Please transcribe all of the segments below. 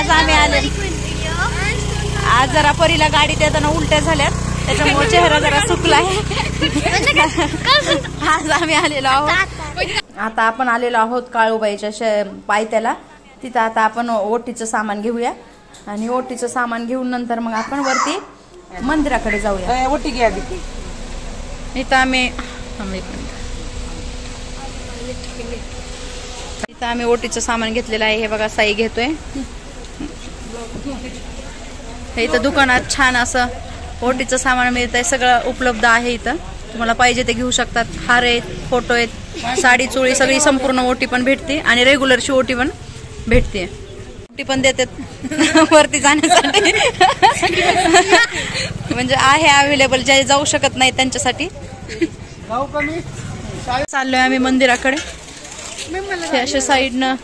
आज आम्ही आले, आज जरा परीला गाडीत येताना उलट्या झाल्यात, त्याच्यामुळे चेहरा जरा सुकलाय. आज आम्ही आलेलो आहोत, आता आपण आलेलो आहोत काळूबाईच्या पायथ्याला. तिथं आता आपण ओटीचं सामान घेऊया आणि ओटीचं सामान घेऊन नंतर मग आपण वरती मंदिराकडे जाऊया. ओटी घ्या. इथं आम्ही ओटीचं सामान घेतलेलं आहे. हे बघा साई घेतोय. इथं दुकानात छान असं ओटीचं सामान मिळतंय, सगळं उपलब्ध आहे इथं. तुम्हाला पाहिजे ते घेऊ शकतात. हार आहेत, फोटो आहेत, साडी चोळी सगळी संपूर्ण ओटी पण भेटते आणि रेग्युलरची ओटी पण भेटते. ओटी पण देतात वरती जाण्यासाठी. म्हणजे आहे अवेलेबल, जे जाऊ शकत नाही त्यांच्यासाठी. चाललोय आम्ही मंदिराकडे. हे अशा साईडनं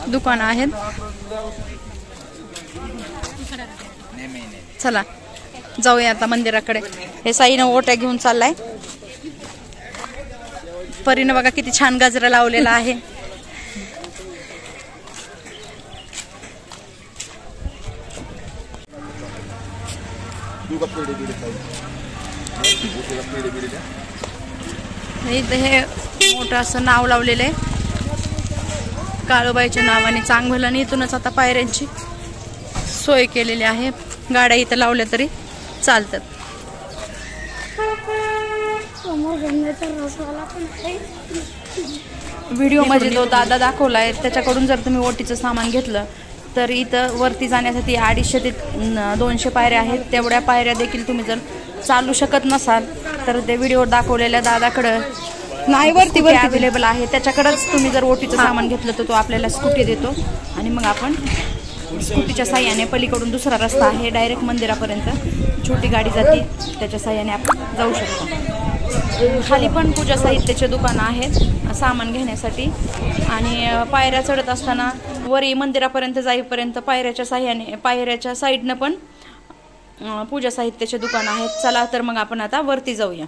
दुकान आहेत. चला जाऊया आता मंदिराकडे. हे साईनं ओट्या घेऊन चाललाय. परीनं बघा किती छान गजरा लावलेला आहे. हे मोठं असं नाव लावलेलं आहे काळूबाईच्या नावाने. चांगभल्याने इथूनच आता पायऱ्यांची सोय केलेली आहे. गाड्या इथं लावल्या तरी चालतात. व्हिडिओ मध्ये जो दादा दाखवलाय त्याच्याकडून जर तुम्ही ओटीचं सामान घेतलं तर इथं वरती जाण्यासाठी 250 ते 200 पायऱ्या आहेत. तेवढ्या पायऱ्या देखील तुम्ही जर चालू शकत नसाल तर ते व्हिडिओ दाखवलेल्या दादाकडं नाही वरती अवेलेबल आहे. त्याच्याकडेच तुम्ही जर ओटीचं सामान घेतलं तर तो आपल्याला स्कूटी देतो आणि मग आपण स्कूटीच्या साह्याने पलीकडून दुसरा रस्ता आहे डायरेक्ट मंदिरापर्यंत छोटी गाडी जाते, त्याच्या साह्याने आपण जाऊ शकतो. खाली पण पूजा साहित्याचे दुकानं आहेत सामान घेण्यासाठी. आणि पायऱ्या चढत असताना वरी मंदिरापर्यंत जाईपर्यंत पायऱ्याच्या साईडनं पण पूजा साहित्याचे दुकानं आहेत. चला तर मग आपण आता वरती जाऊया.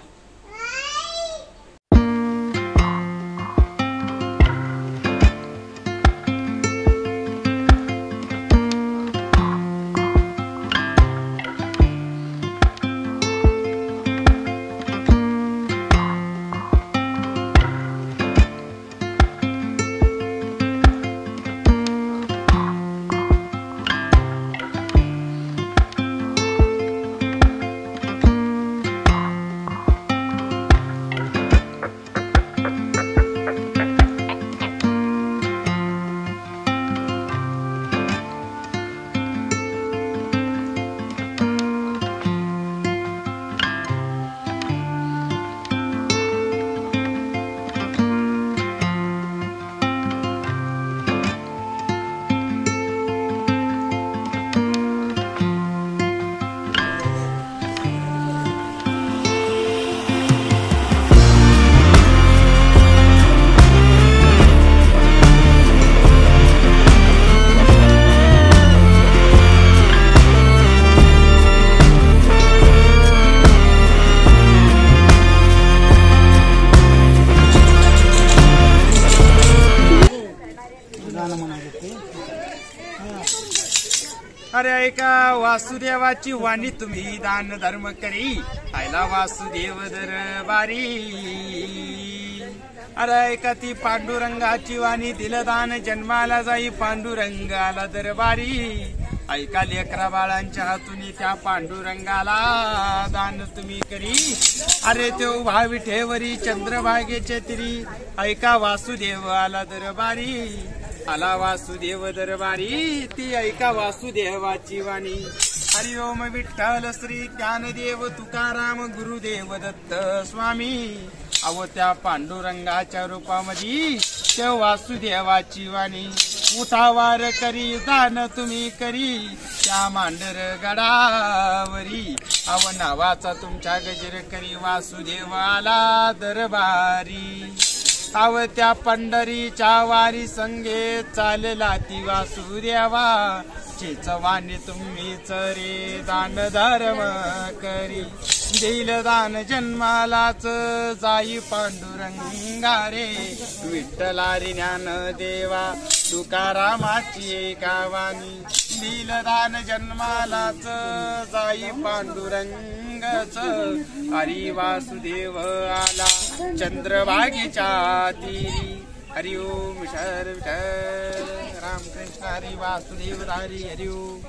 अरे ऐका वासुदेवाची वाणी तुम्ही दान धर्म करी आयला वासुदेव दरबारी. अरे ऐका ती पांडुरंगाची वाणी दिलं दान जन्माला जाई पांडुरंगाला दरबारी. ऐका लेकरा बाळांच्या हातून त्या पांडुरंगाला दान तुम्ही करी. अरे तो भावी ठेवरी चंद्रभागेचे तिरी ऐका वासुदेव आला दरबारी. आला वासुदेव दरबारी ती ऐका वासुदेवाची वाणी. हरिओम विठ्ठल श्री ज्ञानदेव तुकाराम गुरुदेव दत्त स्वामी. अव त्या पांडुरंगाच्या रूपामध्ये त्या वासुदेवाची वाणी. उठावार करी दान तुम्ही करी त्या मांडर गडावरी. अव नावाचा तुमच्या गजर करी वासुदेव आला दरबारी. अव त्या पंढरीच्या वारी संगे चालला ती वासुदेवा. चेचवाने तुम्हीच रे दान धर्म करी. देईल दान जन्मालाच जाई पांडुरंगा रे. विठ्ठला रे ज्ञान देवा तुकारामाची एका वाणी लीलदान जन्मालाच जाई पांडुरंगच हरी वासुदेव आला चंद्रभागेच्या तीरी हरि ओम विठ्ठल विठ्ठल रामकृष्ण हरी वासुदेव हरी हरि ओम.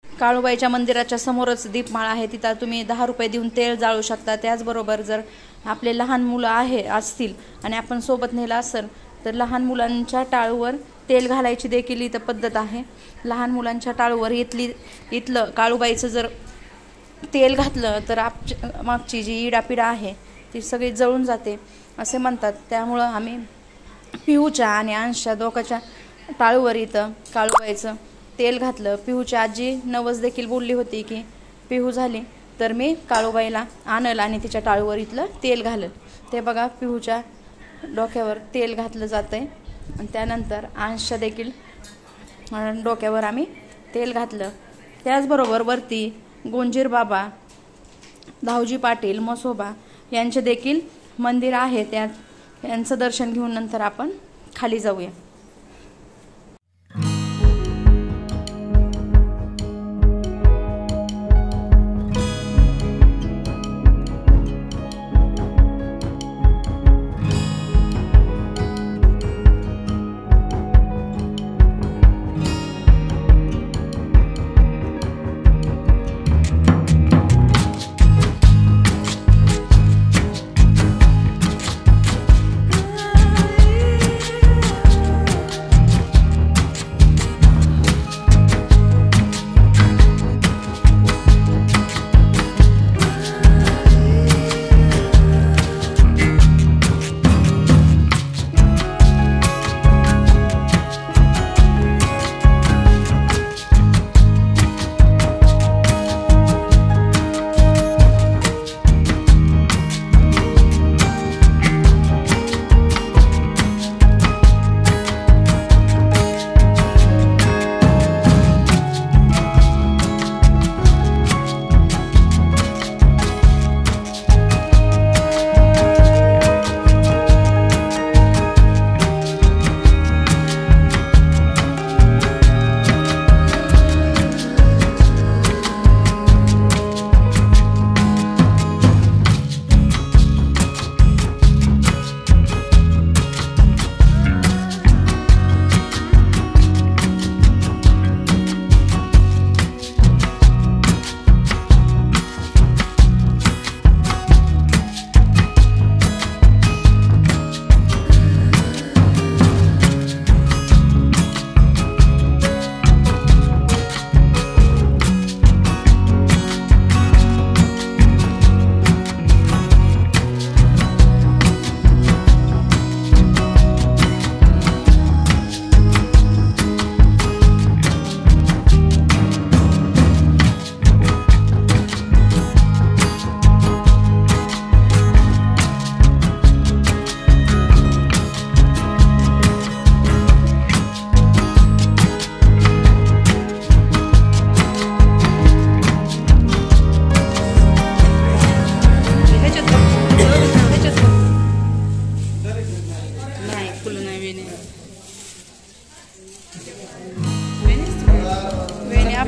काळूबाईच्या मंदिराच्या समोरच दीपमाळ आहे, तिथं तुम्ही 10 रुपये देऊन तेल जाळू शकता. त्याचबरोबर जर आपले लहान मुलं असतील आणि आपण सोबत नेलं असेल तर लहान मुलांच्या टाळूवर तेल घालायची देखील इथं पद्धत आहे. लहान मुलांच्या टाळूवर इथलं काळूबाईचं जर तेल घातलं तर मागची जी इडापिडा आहे ती सगळी जळून जाते असे म्हणतात. त्यामुळं आम्ही पिहूच्या आणि अंशच्या दोघांच्या टाळूवर इथं काळूबाईचं तेल घातलं. पिहूची आजी नवस देखील बोलली होती की पिहू झाली तर मी काळूबाईला आणल आणि तिच्या टाळूवर इथलं तेल घालल. ते बघा पिहूच्या डोक्यावर तेल घातलं जातंय आणि त्यानंतर अंशच्या देखील डोक्यावर आम्ही तेल घातलं. त्याचबरोबर वरती गोंजीर बाबा, धावजी पाटील, मसोबा यांचे देखील मंदिर आहे. यांचं दर्शन घेऊन नंतर आपण खाली जाऊया.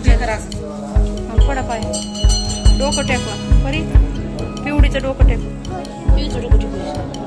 आपल्याला पडा पाय डोकं टेकवा परी पिवडीचं डोकं टेक